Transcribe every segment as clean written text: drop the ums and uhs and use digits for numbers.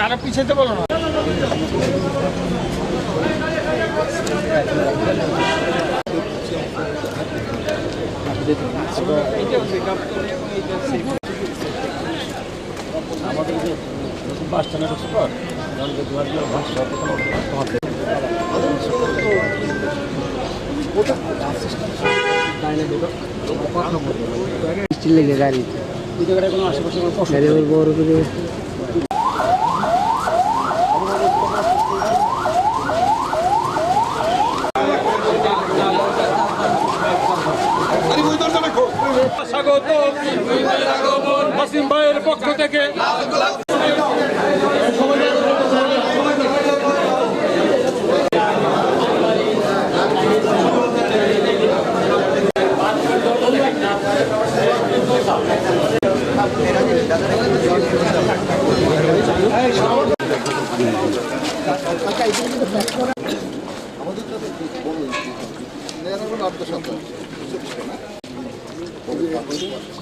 আরো পিছাতে বলো না। আমাদের যে বাস স্ট্যান্ডের পর ভাষা লেগে গাড়ি এই জায়গাটায় কোনো আশেপাশে কোনো প্রশ্ন বড় করে স্বাগত ওয়াসিম ভাইয়ের পক্ষ থেকে।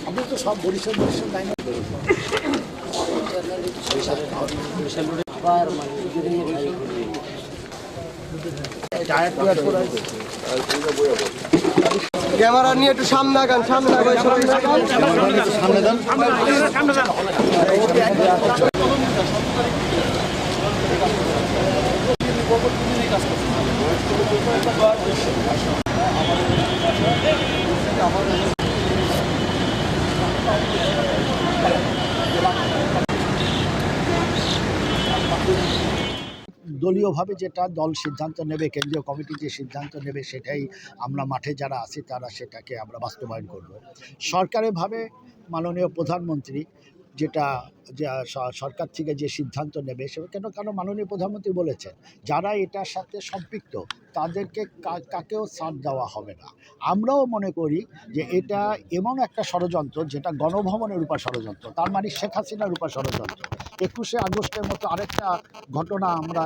আমরা তো সব বরিশাল লাইনে ক্যামেরা নিয়ে একটু সামনে আগান, সামনে আগান, সামনে দেন। দলীয়ভাবে যেটা দল সিদ্ধান্ত নেবে, কেন্দ্রীয় কমিটি যে সিদ্ধান্ত নেবে সেটাই আমরা মাঠে যারা আছি তারা সেটাকে আমরা বাস্তবায়ন করব। সরকারিভাবে মাননীয় প্রধানমন্ত্রী যেটা সরকার থেকে যে সিদ্ধান্ত নেবে সেটা কেন মাননীয় প্রধানমন্ত্রী বলেছেন যারা এটার সাথে সম্পৃক্ত তাদেরকে কাকেও ছাড় দেওয়া হবে না। আমরাও মনে করি যে এটা এমন একটা ষড়যন্ত্র যেটা গণভবনের উপর ষড়যন্ত্র, তার মানে শেখ হাসিনার উপর ষড়যন্ত্র, 21শে আগস্টের মতো আরেকটা ঘটনা আমরা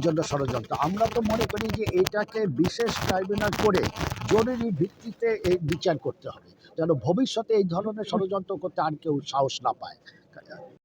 জন্য ষড়যন্ত্র। আমরা তো মনে করি যে এটাকে বিশেষ ট্রাইব্যুনাল করে জরুরি ভিত্তিতে এই বিচার করতে হবে, যেন ভবিষ্যতে এই ধরনের ষড়যন্ত্র করতে আর কেউ সাহস না পায়।